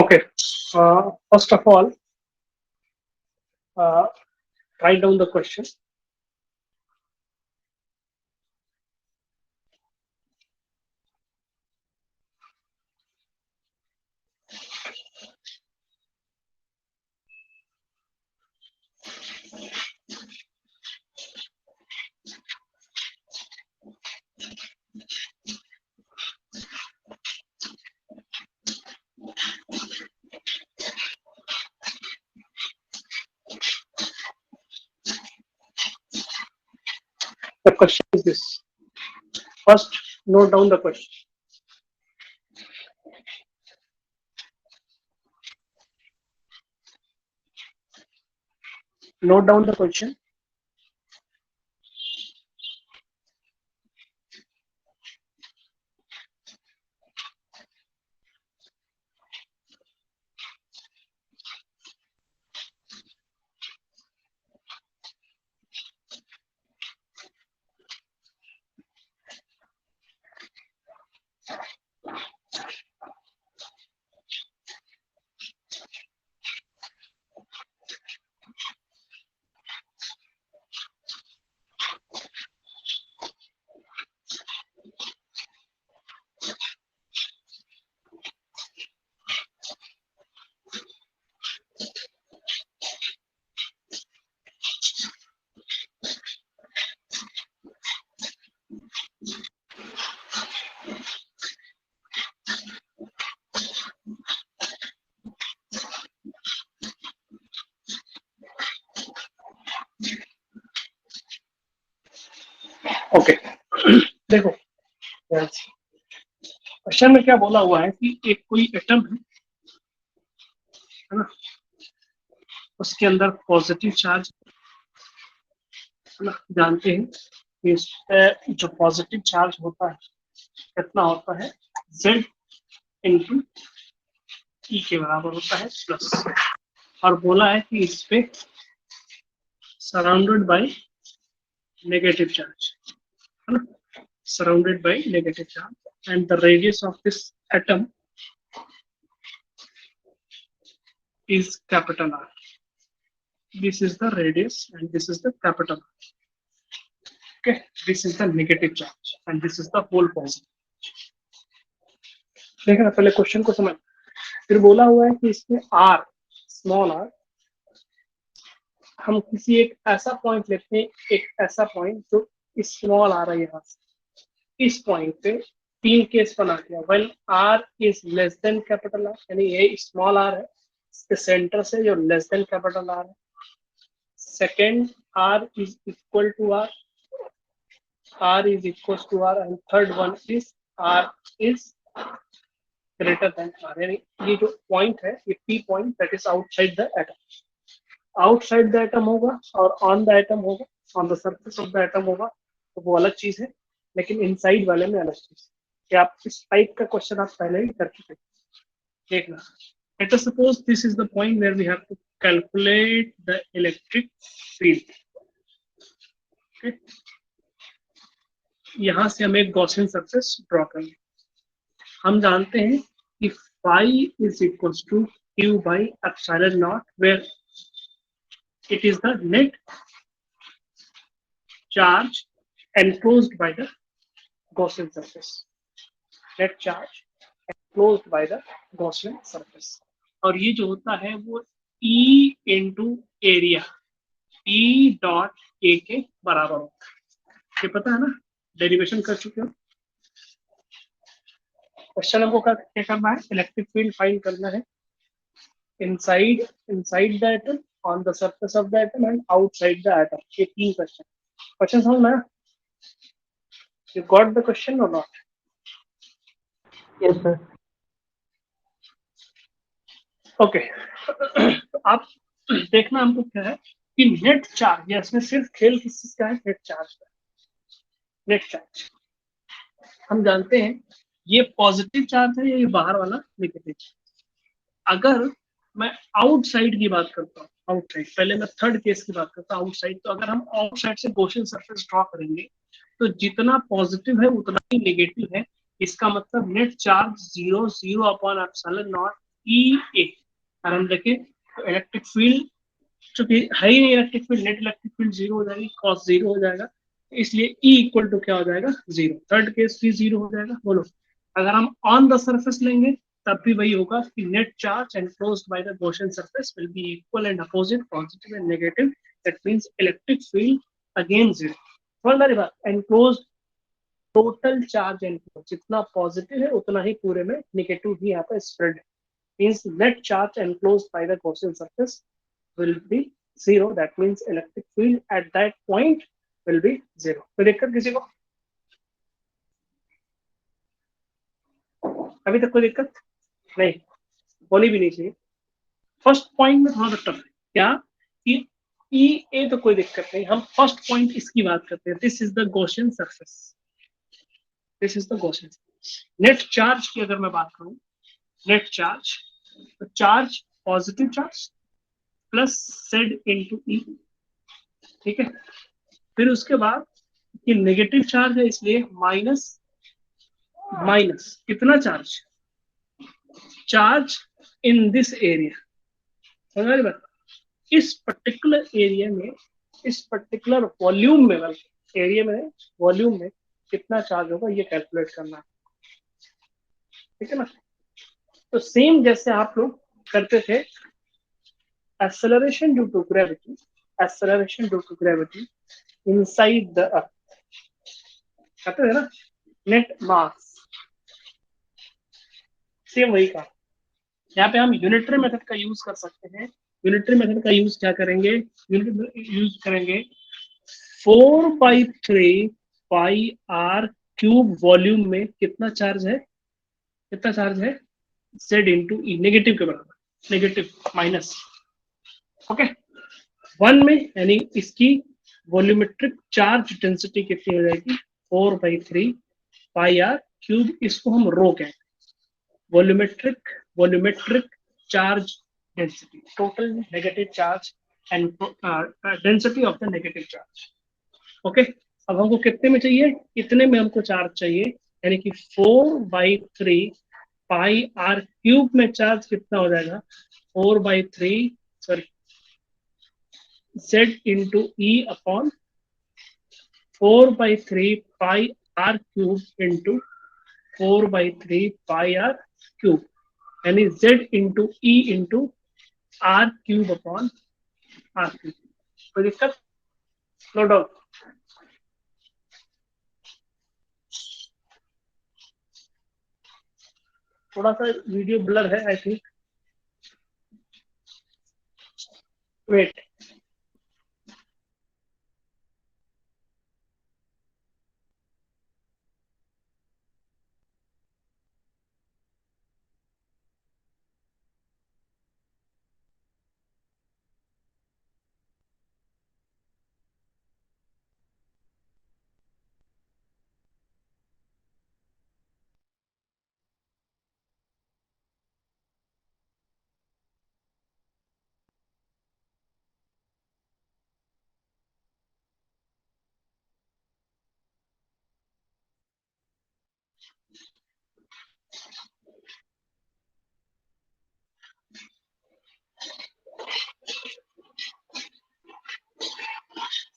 Okay. First of all, uh, write down the question. The question is this. First, note down the question. Note down the question. Okay देखो, question में क्या बोला हुआ है कि एक कोई एटम है ना, उसके अंदर पॉजिटिव चार्ज है ना, जानते हैं कि इस पे जो पॉजिटिव चार्ज होता है कितना होता है, Z इंटू ई के बराबर होता है प्लस, और बोला है कि इस पे सराउंडेड बाय नेगेटिव चार्ज है ना, surrounded by negative charge and the radius of this atom is capital R. This is the radius and this is the capital R. Okay, this is the negative charge and this is the whole positive. देखना पहले question को समझ। फिर बोला हुआ है कि इसमें R स्मॉल r, हम किसी एक ऐसा पॉइंट लेते हैं, एक ऐसा पॉइंट जो स्मॉल आ रहा है यहाँ से, इस पॉइंट पे तीन केस बना दिया। When r is less than capital R, यानी ये स्मॉल r है, इसके सेंटर से जो लेस देन कैपिटल R है। Second, r is equal to r, r is equal to r, and third one is r is greater than r, यानी ये जो पॉइंट है ये p point that is outside the atom. Outside the atom होगा और on the atom होगा, on the surface of the atom होगा, तो वो अलग चीज है, लेकिन इनसाइड वाले में अलग चीज है। कि आप इस टाइप का क्वेश्चन आप पहले ही कर चुके, देखना। Let us suppose this is the point where we have to calculate the electric field. यहां से हम एक गॉसियन सरफेस ड्रॉ करेंगे। हम जानते हैं कि phi is equal to q by epsilon nought, where it is the net charge enclosed by the Gaussian surface. Net charge enclosed by the Gaussian surface. और ये जो होता है वो E into area, E dot A के बराबर होता है। ये पता है ना, डेरिवेशन कर चुके हो। क्वेश्चन हमको क्या करना है, इलेक्ट्रिक फील्ड फाइंड करना है inside the atom, on the surface of the atom and outside the atom। ये तीन क्वेश्चन समझ में आया? You got the question or not? Yes, sir. Okay. तो आप देखना हमको क्या है कि नेट चार्ज, या इसमें सिर्फ खेल किस चीज का है, नेट चार्ज का। नेट चार्ज हम जानते हैं ये पॉजिटिव चार्ज है, ये बाहर वाला नेगेटिव चार्ज। अगर मैं आउटसाइड की बात करता हूँ, आउटसाइड, पहले मैं थर्ड केस की बात करता हूँ आउटसाइड, तो अगर हम आउटसाइड से गॉसियन सरफेस ड्रॉ करेंगे तो जितना पॉजिटिव है उतना ही नेगेटिव है। इसका मतलब net charge 0 0 upon epsilon not E A, और हम देखें तो इलेक्ट्रिक फील्ड चूंकि है ही नहीं electric field, net electric field zero हो जाएगी, कॉस जीरो हो जाएगा, इसलिए ई इक्वल टू क्या हो जाएगा, जीरो। थर्ड केस भी जीरो हो जाएगा। बोलो, अगर हम ऑन द सरफेस लेंगे तब भी वही होगा कि net charge enclosed by the Gaussian surface will be equal and opposite, positive and negative, that means electric field again zero. समझ रही बात? एनक्लोज्ड टोटल चार्ज एनक्लोज जितना पॉजिटिव है उतना ही पूरे में नेगेटिव भी यहाँ पे स्प्रेड है, means net charge enclosed by the Gaussian surface will be zero. That means electric field at that point will be zero. कोई दिक्कत किसी को? अभी तक कोई दिक्कत नहीं, होनी भी नहीं चाहिए। फर्स्ट पॉइंट में थोड़ा सा टफ है क्या कि ई ए तो कोई दिक्कत नहीं, हम फर्स्ट पॉइंट इसकी बात करते हैं। This is the Gaussian surface, this is the Gaussian surface. Net charge की अगर मैं बात करूं, नेट चार्ज, तो charge positive charge plus Z into E, ठीक है। फिर उसके बाद ये नेगेटिव चार्ज है इसलिए माइनस माइनस कितना charge, charge in this area. समझ रहे बात? इस पर्टिकुलर एरिया में, इस पर्टिकुलर वॉल्यूम में, बल्कि एरिया में वॉल्यूम में कितना चार्ज होगा ये कैलकुलेट करना है, ठीक है ना। तो सेम जैसे आप लोग करते थे acceleration due to gravity, acceleration due to gravity inside the earth, कहते हैं ना, नेट मास, सेम वही का। यहाँ पे हम यूनिटरी मेथड का यूज कर सकते हैं। यूनिटरी मेथड का यूज क्या करेंगे, यूज करेंगे 4/3 पाई आर क्यूब वॉल्यूम में कितना चार्ज है, कितना चार्ज है, जेड इंटू ई, नेगेटिव के बराबर, नेगेटिव माइनस, ओके। वन में यानी इसकी वॉल्यूमेट्रिक चार्ज डेंसिटी कितनी हो जाएगी, 4/3 पाई आर क्यूब, इसको हम रो कहते हैं, volumetric charge density, total negative charge and density of the negative charge, okay. अब हमको कितने में चाहिए, इतने में हमको चार्ज चाहिए, यानी कि 4/3 पाई आर क्यूब में चार्ज कितना हो जाएगा, 4/3 sorry z into e upon 4/3 pi r cube into 4/3 pi r cube, यानी z into e into are cube upon are cube. कोई दिक्कत? No doubt. थोड़ा सा वीडियो ब्लर है आई थिंक, वेट।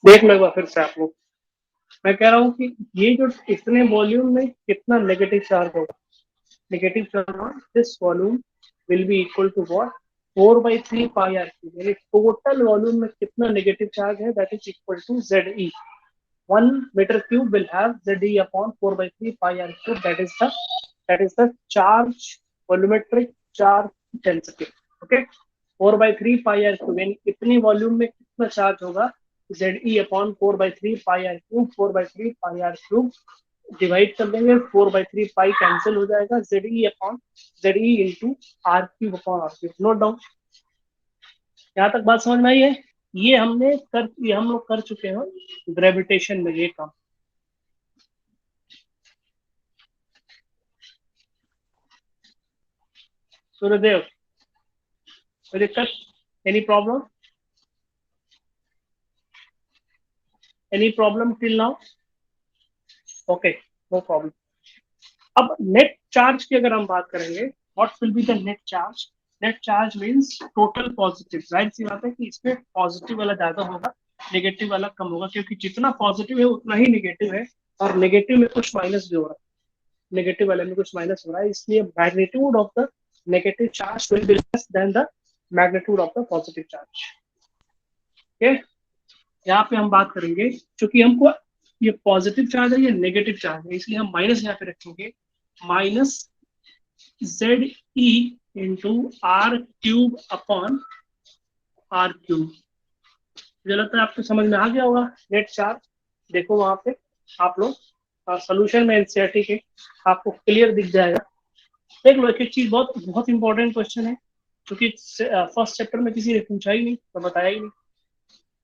देख लो एक बार फिर से आप लोग, मैं कह रहा हूँ कि ये जो इतने वॉल्यूम में कितना नेगेटिव चार्ज होगा, negative charge on this volume will be equal to what, 4/3 pi r cube, यानी टोटल वॉल्यूम में कितना नेगेटिव चार्ज है, that is equal to z e. 1 meter cube will have Z E upon 4/3 pi r cube. That is the charge, volumetric charge density. Okay, 4/3 pi r cube, यानी इतनी volume में कितना charge होगा, Z E upon 4/3 pi r cube, 4/3 pi r cube divide कर देंगे, 4/3 pi cancel हो जाएगा, Z E upon Z E into are cube upon are cube. Note down, यहाँ तक बात समझ में आई है? ये हम लोग कर चुके हैं ग्रेविटेशन में ये काम। सूर्यदेव, कोई दिक्कत? Any problem? Any problem till now? Okay, no problem. अब नेट चार्ज की अगर हम बात करेंगे, what will be the net charge, net charge means total positive. जाहिर सी बात है कि इसमें पॉजिटिव वाला ज्यादा होगा, नेगेटिव वाला कम होगा, क्योंकि जितना पॉजिटिव है उतना ही नेगेटिव है, और नेगेटिव में कुछ माइनस भी हो रहा है, नेगेटिव वाले में कुछ माइनस हो रहा है, इसलिए magnitude of the negative charge will be less than the magnitude of the positive charge. Okay, यहाँ पे हम बात करेंगे, क्योंकि हमको ये पॉजिटिव चार्ज है, ये नेगेटिव चार्ज है, इसलिए हम माइनस यहाँ पे रखेंगे, minus Z E into are cube upon are cube. मुझे लगता है आपको समझ में आ गया होगा नेट चार्ज। देखो वहां पे आप लोग सोल्यूशन में एनसीईआरटी के आपको क्लियर दिख जाएगा। देख लो, एक एक चीज बहुत बहुत इंपॉर्टेंट क्वेश्चन है, क्योंकि फर्स्ट चैप्टर में किसी ने पूछा ही नहीं तो बताया ही नहीं,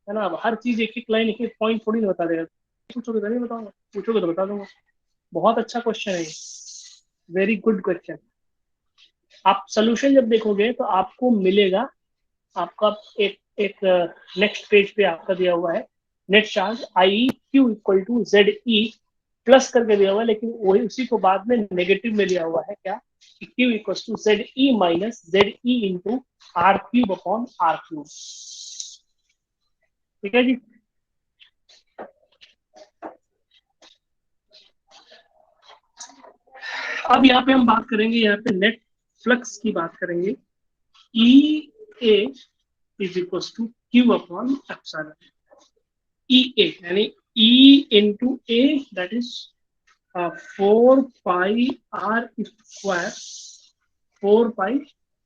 है ना। अब हर चीज एक एक लाइन एक एक पॉइंट थोड़ी ना बता देगा, पूछोगे तो नहीं बताऊंगा, पूछोगे तो बता दूंगा। बहुत अच्छा क्वेश्चन है ये, वेरी गुड क्वेश्चन। आप सोल्यूशन जब देखोगे तो आपको मिलेगा, आपका एक एक नेक्स्ट पेज पे आपका दिया हुआ है net charge i q equal to z e plus करके दिया हुआ है, लेकिन वही उसी को बाद में नेगेटिव में दिया हुआ है क्या, q equal to z E minus Z E into are cube upon are cube. ठीक है जी। अब यहाँ पे हम बात करेंगे, यहाँ पे नेट फ्लक्स की बात करेंगे। E A is equal to Q upon epsilon. E A यानी E into A, that is 4 pi R square, 4 pi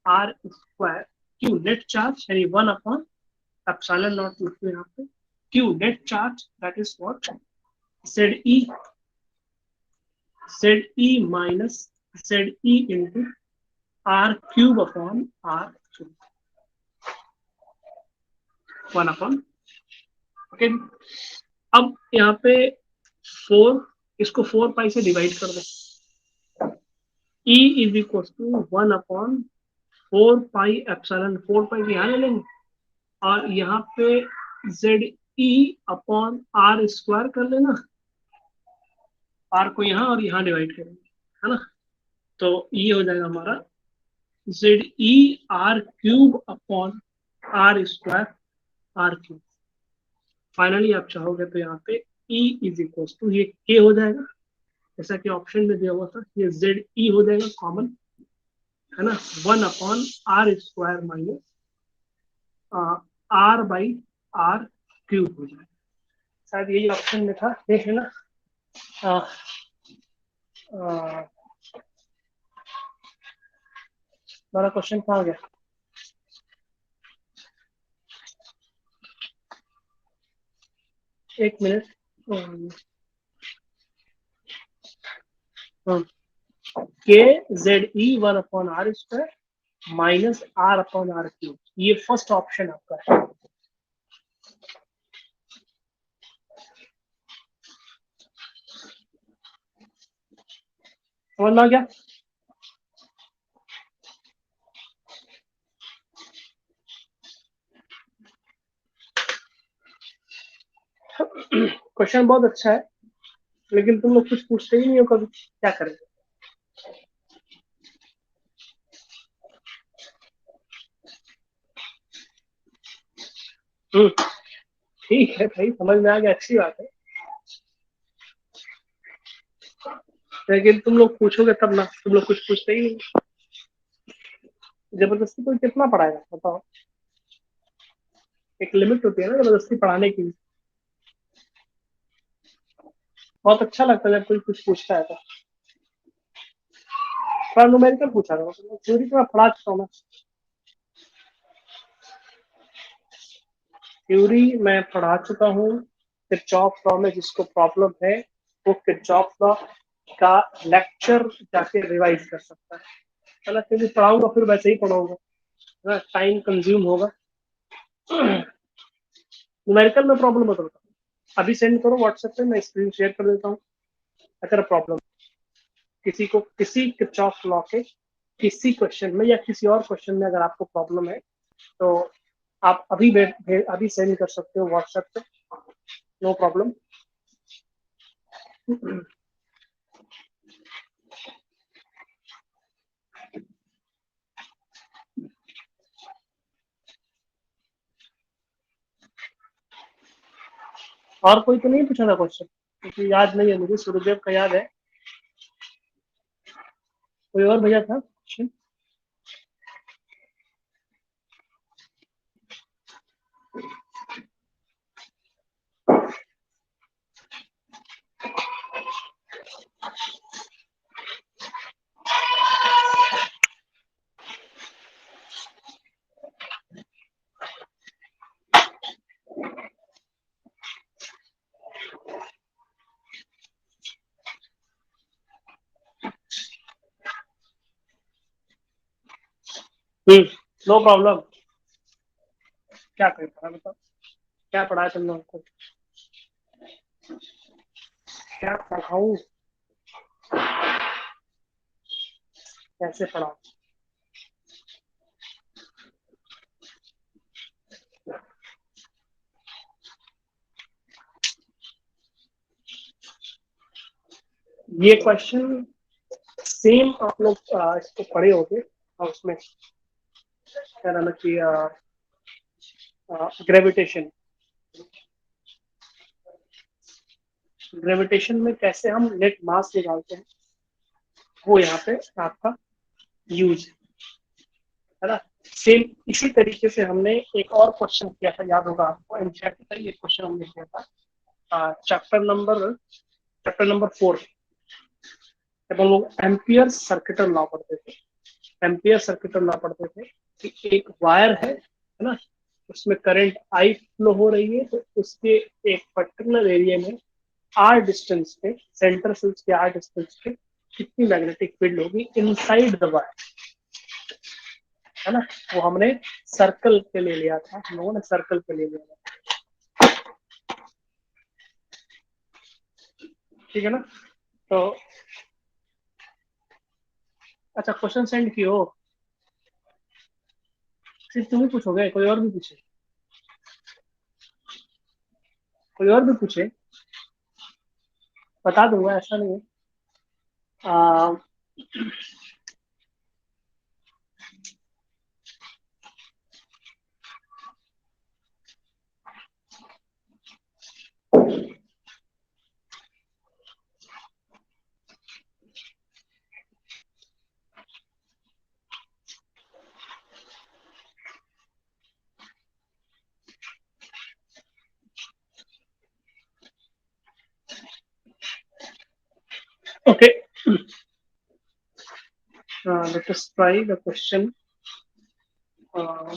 R square Q net charge, यानी 1 अपॉन एप्सिलॉन नॉट लिख दो यहाँ पे, Q net charge that is what, Z E minus Z E into are cube upon are cube, 1 upon. Okay, अब यहाँ पे 4, इसको 4 पाई से डिवाइड कर दो, E is equal to 1/4 pi epsilon, 4 pi यहाँ ले लेंगे, और यहाँ पे z e upon r square कर लेना, आर को यहाँ और यहाँ डिवाइड करेंगे, है ना। तो ये हो जाएगा हमारा z e r cube upon r square r cube. Finally आप चाहोगे तो यहाँ पे E इज इक्वल टू, ये के हो जाएगा जैसा कि ऑप्शन में दिया हुआ था, ये जेड ई हो जाएगा कॉमन, है ना, 1/r² माइनस r/r क्यूब हो जाएगा। शायद यही ऑप्शन में था, देख लेना। आ, आ, हमारा क्वेश्चन कहाँ गया? एक मिनट। के जेड ई 1/r² माइनस r/r क्यूब, ये फर्स्ट ऑप्शन आपका है। समझ में आ गया? क्वेश्चन बहुत अच्छा है, लेकिन तुम लोग कुछ पूछते ही नहीं हो कभी, क्या करें। ठीक है भाई, समझ में आ गया, अच्छी बात है, लेकिन तुम लोग पूछोगे तब ना, तुम लोग कुछ पूछते ही नहीं। जबरदस्ती कोई कितना पढ़ाएगा बताओ, एक लिमिट होती है ना जबरदस्ती पढ़ाने की। बहुत अच्छा लगता है जब कोई कुछ पूछता है तो। थोड़ा न्यूमेरिकल पूछा करो, थ्योरी तो मैं पढ़ा चुका हूँ। थ्योरी मैं पढ़ा चुका हूँ, किरचॉफ लॉ में जिसको प्रॉब्लम है वो किरचॉफ लॉ का लेक्चर जाके रिवाइज कर सकता है ना। क्योंकि पढ़ाऊंगा फिर वैसे ही पढ़ाऊंगा ना, टाइम कंज्यूम होगा। न्यूमेरिकल में प्रॉब्लम बता बताऊँ, अभी सेंड करो व्हाट्सएप पे, मैं स्क्रीन शेयर कर देता हूँ। अगर प्रॉब्लम किसी को किसी किरचॉफ लॉ के किसी क्वेश्चन में या किसी और क्वेश्चन में अगर आपको प्रॉब्लम है तो आप अभी सेंड कर सकते हो व्हाट्सएप पे, नो प्रॉब्लम। और कोई तो नहीं पूछा था क्वेश्चन, क्योंकि याद नहीं है मुझे, सूर्यदेव का याद है। कोई और भैया था क्वेश्चन? No problem. क्या कर पढ़ा बताओ, क्या पढ़ा है तुम लोगों को? क्या पढ़ाऊं? कैसे पढ़ाऊं? ये क्वेश्चन सेम आप लोग इसको पढ़े होंगे, और उसमें क्या नाम है कि ग्रेविटेशन, ग्रेविटेशन में कैसे हम नेट मास निकालते हैं, वो यहाँ पे आपका यूज है ना। सेम इसी तरीके से हमने एक और क्वेश्चन किया था, याद होगा आपको, एनसीईआरटी का ये क्वेश्चन हमने किया था चैप्टर नंबर 4, जब हम लोग एम्पियर सर्किटल लॉ पढ़ते थे। एम्पियर सर्किटल लॉ पढ़ते थे कि एक वायर है ना, उसमें करंट आई फ्लो हो रही है, तो उसके एक पर्टिकुलर एरिया में आर डिस्टेंस पे, सेंटर से उसके आर डिस्टेंस पे कितनी मैग्नेटिक फील्ड होगी इनसाइड द वायर, है ना। वो हमने सर्कल पे ले लिया था, हम लोगों ने सर्कल पे ले लिया था, ठीक है ना। तो अच्छा, क्वेश्चन सेंड किए हो? सिर्फ तुम ही पूछोगे, कोई और भी पूछे? कोई और भी पूछे, बता दूंगा, ऐसा नहीं है। आ, okay, let us try the question. Uh,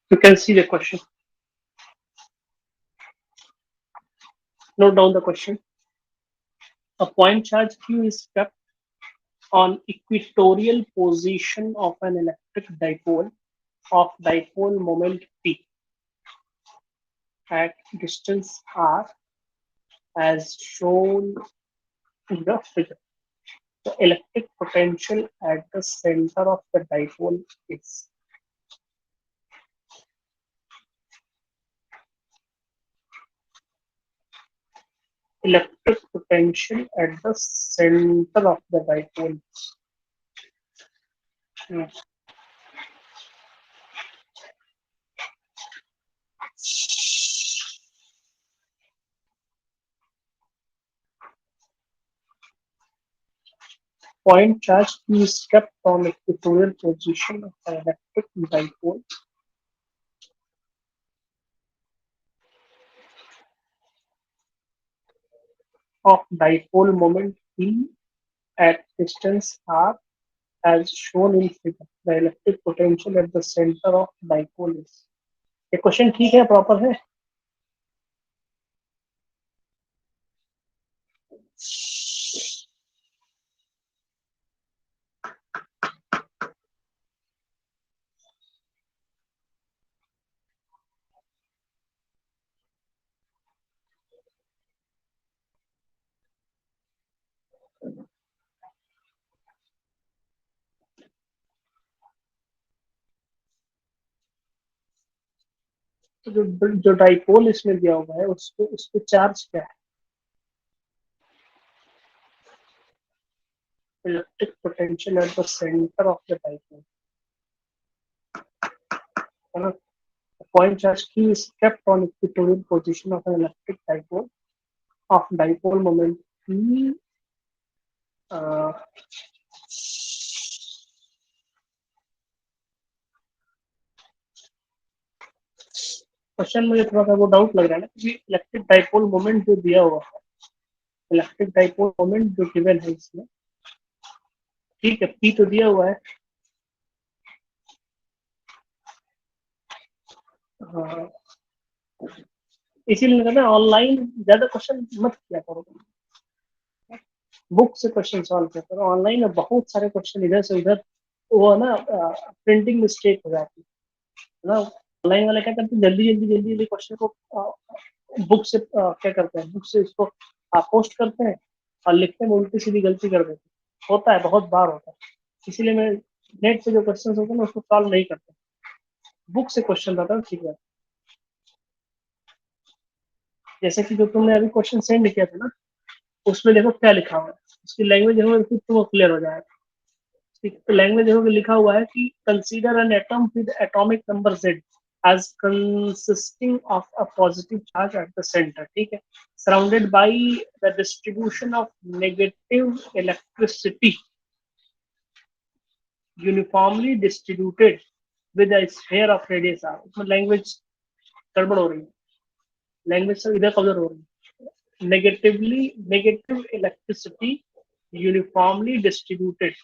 you can see the question. Note down the question. A point charge Q is kept on equatorial position of an electric dipole of dipole moment P at distance R as shown in the figure. The electric potential at the center of the dipole is. Electric potential at the center of the dipole. Point charge Q is kept on equatorial position of an electric dipole of dipole moment P at distance r as shown in figure. The electric potential at the center of dipole is. ये question ठीक है, proper है. तो जो dipole इसमें दिया हुआ है उसको चार्ज क्या है? Electric potential at the centre of the dipole, है ना? Point charge Q is kept on equatorial position of an electric dipole of dipole moment P. Question मुझे थोड़ा सा वो डाउट लग रहा है ना, क्योंकि इलेक्ट्रिक डाइपोल मोमेंट जो दिया हुआ है, इलेक्ट्रिक डाइपोल मोमेंट जो गिवन है इसमें, ठीक है, पी तो दिया हुआ है. हाँ, इसीलिए कहते हैं ऑनलाइन ज्यादा क्वेश्चन मत किया करो, बुक से क्वेश्चन सॉल्व किया करो. ऑनलाइन में बहुत सारे क्वेश्चन इधर से उधर वो है ना, प्रिंटिंग मिस्टेक हो जाती है ना. ऑनलाइन वाले क्या करते हैं, जल्दी जल्दी जल्दी जल्दी क्वेश्चन को बुक से क्या करते हैं, बुक से इसको पोस्ट करते हैं और लिखने में उल्टी सीधी गलती कर देते हैं. होता है, बहुत बार होता है. इसीलिए मैं नेट से जो क्वेश्चन होते हैं उसको सॉल्व नहीं करता, बुक से क्वेश्चन रहता है, ठीक है. जैसे कि जो तुमने अभी क्वेश्चन सेंड किया था ना, उसमें देखो क्या लिखा हुआ है, उसकी लैंग्वेज देखो, फिर तुमको क्लियर हो जाएगा. तो लैंग्वेज देखो लिखा हुआ है कि consider an atom with atomic number z as consisting of a positive charge at the center, ठीक है, surrounded by the distribution of negative electricity uniformly distributed with a sphere of radius r. इसमें language गड़बड़ हो रही है, language सब इधर colour हो रही है. Negative electricity uniformly distributed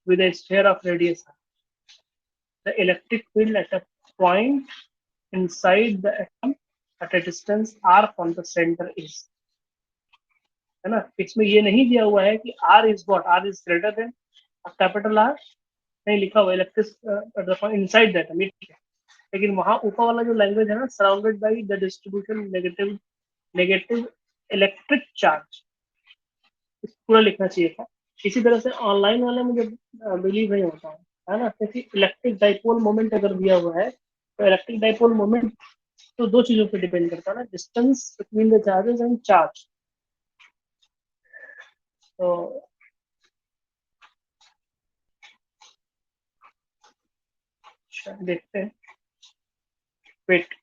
with a sphere of radius r. The electric field at a point inside the atom at a distance r from the center is, है ना. इसमें ये नहीं दिया हुआ है कि r is what, r is greater than capital R नहीं लिखा हुआ, इलेक्ट्रिक इनसाइड दैट, ठीक है. लेकिन वहां ऊपर वाला जो लैंग्वेज है ना, surrounded by the distribution negative electric charge, पूरा लिखना चाहिए था. इसी तरह से ऑनलाइन वाले मुझे बिलीव नहीं होता है ना, क्योंकि इलेक्ट्रिक डाइपोल मोमेंट अगर दिया हुआ है तो इलेक्ट्रिक डाइपोल मोमेंट तो दो चीजों पर डिपेंड करता है ना, distance between the charges and charge. तो देखते हैं, वेट.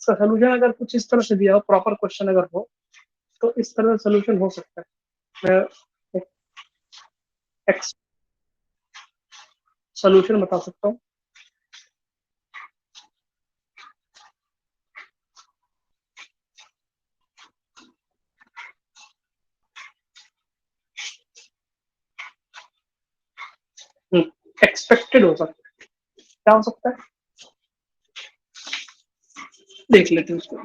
इसका सोल्यूशन अगर कुछ इस तरह से दिया हो, प्रॉपर क्वेश्चन अगर हो, तो इस तरह से सोल्यूशन हो सकता है. मैं एक सोल्यूशन बता सकता हूँ. एक्सपेक्टेड हो सकता है, क्या हो सकता है, देख लेते हैं उसको.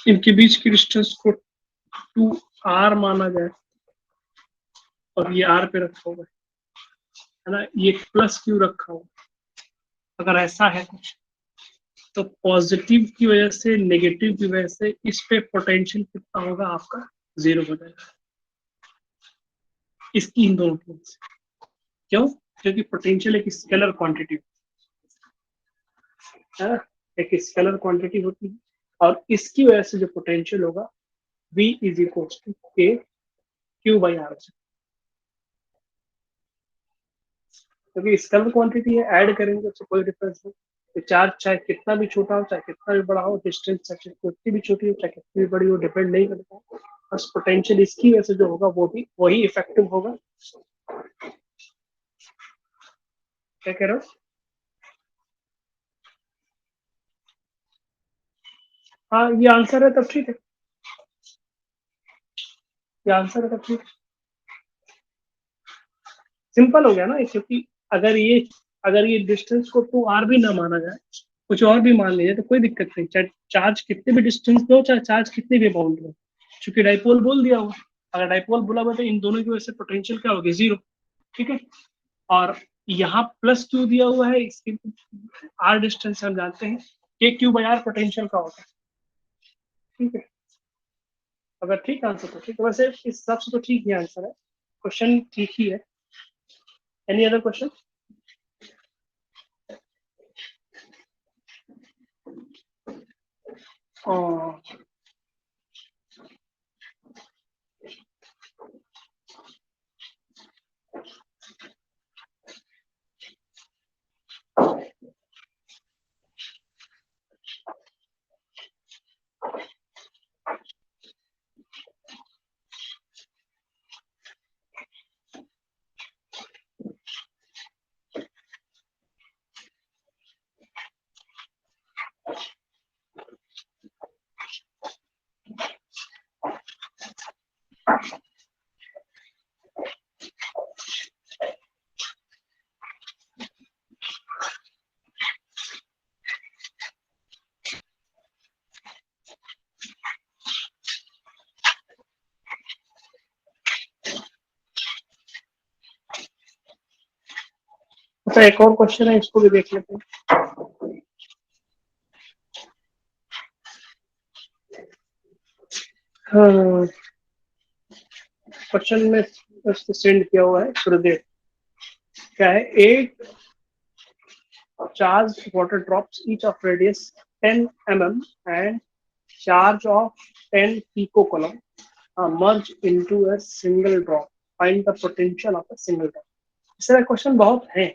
इनके बीच की डिस्टेंस को 2r माना जाए और ये r पे रखा हुआ है ना, ये प्लस क्यू रखा हुआ, अगर ऐसा है कुछ तो पॉजिटिव की वजह से नेगेटिव की वजह से इस पे पोटेंशियल कितना होगा आपका, 0 हो जाएगा इसकी इन दोनों की वजह से। क्यों? क्योंकि पोटेंशियल एक स्केलर क्वांटिटी है ना, एक स्केलर क्वांटिटी होती है और इसकी वजह से जो पोटेंशियल होगा V इज इक्वल टू के क्यू बाई आर, क्योंकि स्केलर क्वांटिटी है, ऐड करेंगे तो कोई डिफरेंस नहीं। तो चार्ज चाहे कितना भी छोटा हो, चाहे कितना भी बड़ा हो, डिस्टेंस चाहे कितनी भी छोटी हो, चाहे कितनी भी बड़ी हो, डिपेंड नहीं करता, बस पोटेंशियल इसकी वजह से जो होगा वो भी वही इफेक्टिव होगा। क्या कह रहे हो? हाँ, ये आंसर है तब ठीक है, ये आंसर है तब ठीक है, सिंपल हो गया ना, क्योंकि अगर ये डिस्टेंस को 2r भी ना माना जाए, कुछ और भी मान लीजिए तो कोई दिक्कत नहीं, चाहे चार्ज कितने भी डिस्टेंस दो, चाहे चार्ज कितने भी बाउंड हो, क्योंकि डाइपोल बोल दिया हुआ, अगर डाइपोल बोला हुआ तो इन दोनों की वजह से पोटेंशियल क्या होगी, 0। ठीक है, और यहाँ प्लस क्यू दिया हुआ है, इसकी आर डिस्टेंस हम जानते हैं, के क्यू बाई आर पोटेंशियल का होता है। ठीक है, अगर ठीक आंसर तो ठीक है, वैसे इस हिसाब से तो ठीक ही आंसर है, क्वेश्चन ठीक ही है। Any other question? अच्छा, एक और क्वेश्चन है, इसको भी देख लेते हैं। हाँ, क्वेश्चन में सेंड किया हुआ है सुरदेव, क्या है, 8 charged water drops each of radius 10 mm and charge of 10 picocoulomb merge into a single drop. Find the potential of a single drop. इस तरह क्वेश्चन बहुत हैं।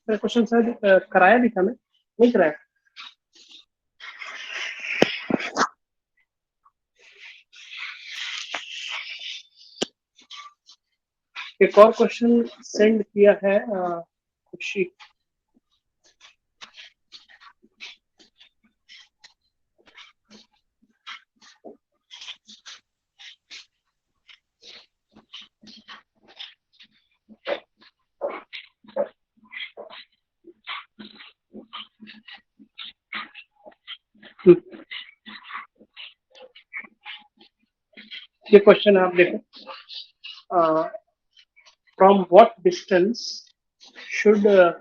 क्वेश्चन शायद कराया भी था, मैं नहीं कराया। एक और क्वेश्चन सेंड किया है खुशी, ये क्वेश्चन आप देखो, from what distance should a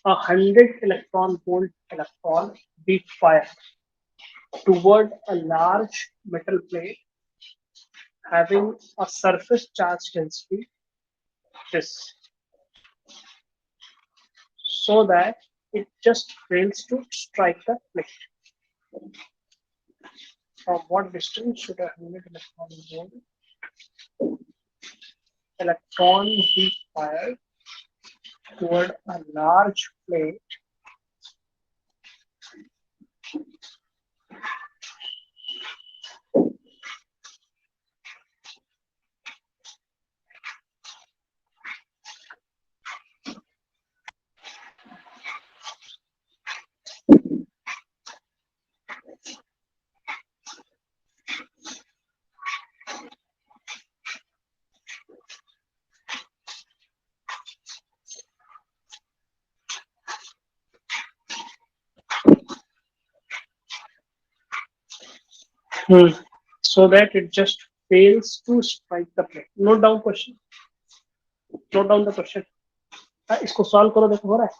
100 electron volt electron be fired toward a large metal plate having a surface charge density this, so that it just fails to strike the plate. From what distance should a 100 electron be fired toward a large plate So that it just fails to strike the plate. Note down question. Note down the question. इसको solve करो, देखो हो रहा है.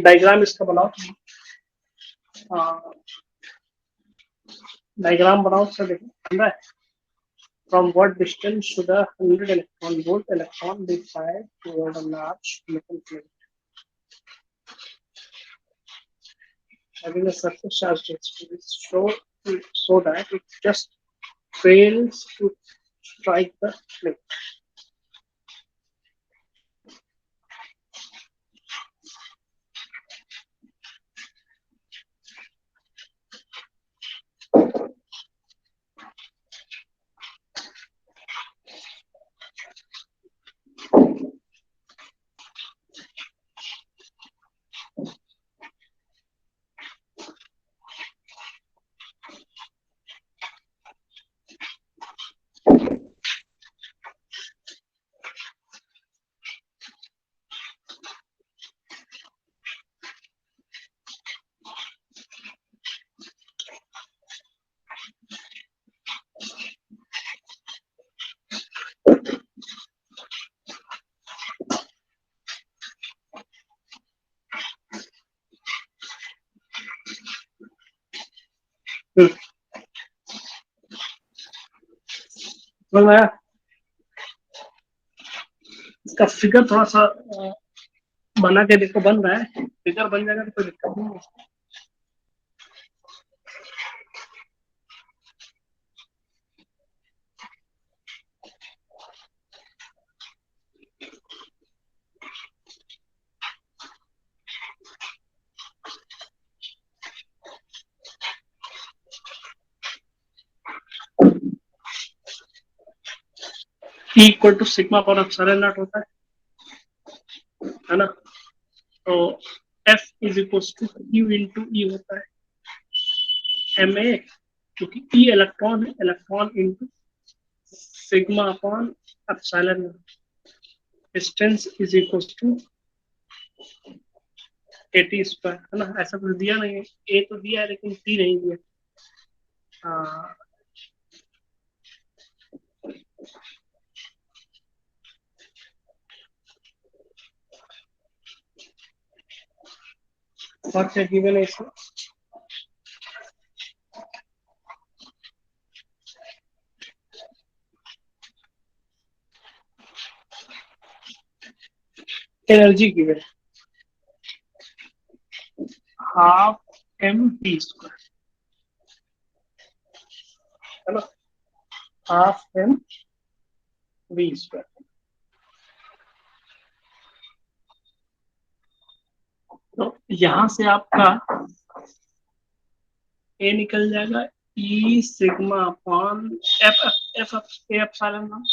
Diagram इसका बनाओ. Diagram बनाओ. Sir देखो बन रहा है. From what distance should a 100 electron volt electron be fired toward a large metal plate having a surface charge density so that it just fails to strike the plate? समझ में आया? इसका figure थोड़ा सा बना के देखो. बन रहा है. फिगर बन जाएगा तो कोई दिक्कत नहीं है. E equal to sigma upon epsilon nought होता है ना. तो F is equal to Q into E होता है. MA क्योंकि E इलेक्ट्रॉन है. Electron into sigma upon epsilon nought. Distance is equal to AT square है ना. ऐसा कुछ दिया नहीं है. A तो दिया है लेकिन T नहीं दिया. और क्या गिवन है इसमें? एनर्जी गिवन है हाफ mv स्क्वायर है ना. Half mv square. तो यहां से आपका ए निकल जाएगा ई sigma upon F F epsilon not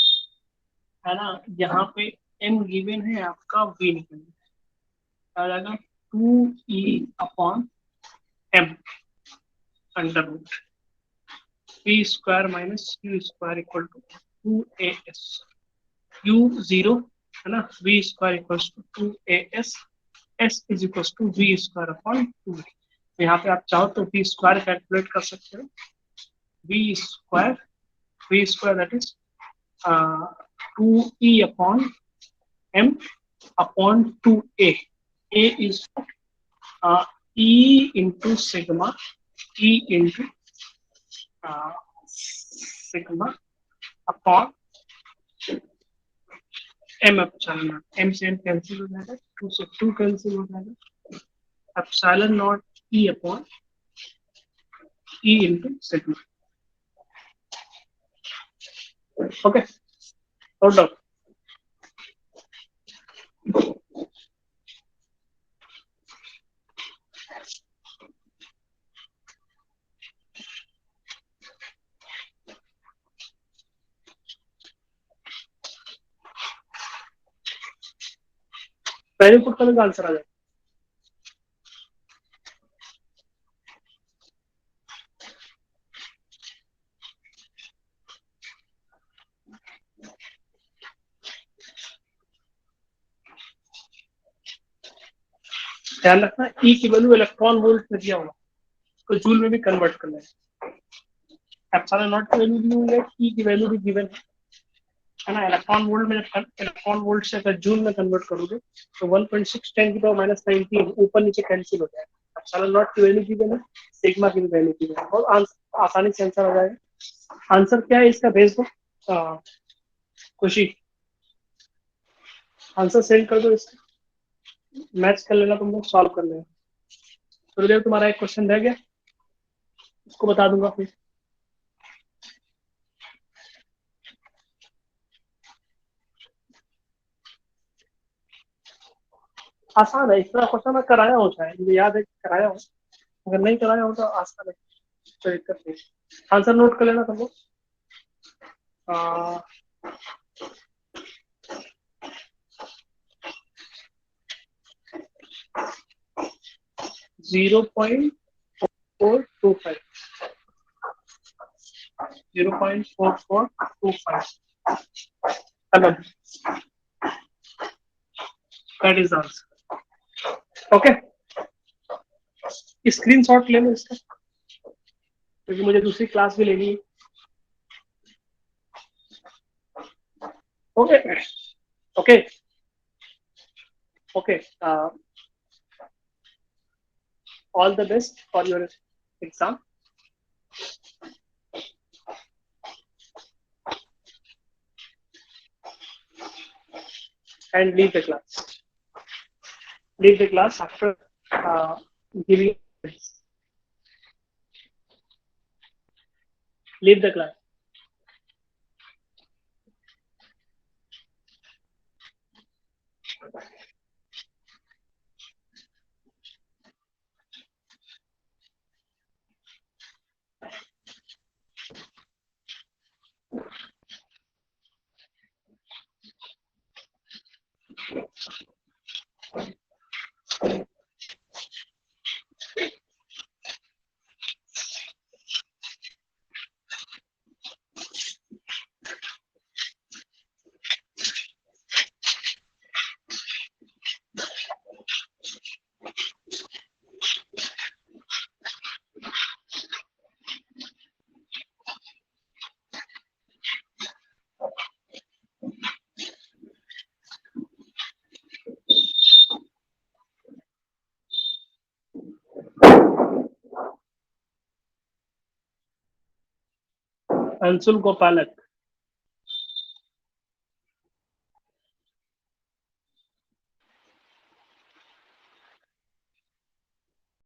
है ना. यहाँ पे एम गिवन है आपका. वी निकल जाएगा 2e upon m under root p square minus q square equal to 2as. u 0 है ना. v square equal to 2as. s is equal to v square upon 2. यहाँ पे आप चाहो तो v स्क्वायर कैलकुलेट कर सकते हो. v square that is 2e upon m upon 2a. a is e into sigma E into sigma upon m epsilon naught. m से m cancel हो जाएगा, 2 से 2 कैंसिल हो जाएगा, epsilon naught E upon E into sigma. Okay, note down. Value put करने का answer आ जाएगा. ध्यान रखना E की वैल्यू इलेक्ट्रॉन वोल्ट में दिया होगा, तो जूल में भी कन्वर्ट करना है. एप्सिलॉन नॉट की वैल्यू दी हुई है, E की वैल्यू भी गिवन है ना. इलेक्ट्रॉन वोल्ट में इलेक्ट्रॉन वोल्ट से अगर जूल में कन्वर्ट करोगे तो 1.6 10 की पावर -19 ऊपर नीचे कैंसिल हो जाएगा. एप्सिलॉन नॉट की वैल्यू गिवन है, सिग्मा की वैल्यू गिवन है, और आसानी से आंसर आ जाएगा. आंसर क्या है इसका भेज दो. खुशी आंसर सेंड कर दो इसका, मैच कर लेना, तुम लोग सॉल्व कर लेना. थोड़ी देर तुम्हारा एक क्वेश्चन रह गया, उसको बता दूंगा फिर. आसान है, इतना क्वेश्चन मैं कराया हूँ, शायद मुझे याद है कराया हूँ. अगर नहीं कराया हो तो आसान है, कोई दिक्कत नहीं. आंसर नोट कर लेना तुम लोग. 0.4425 0.4425 मतलब that is answer. Okay, screenshot ले लो इसका, क्योंकि मुझे दूसरी क्लास भी लेनी है. Okay okay okay, all the best for your exam. And leave the class. Leave the class after giving. Leave the class. Anshul Gopalak.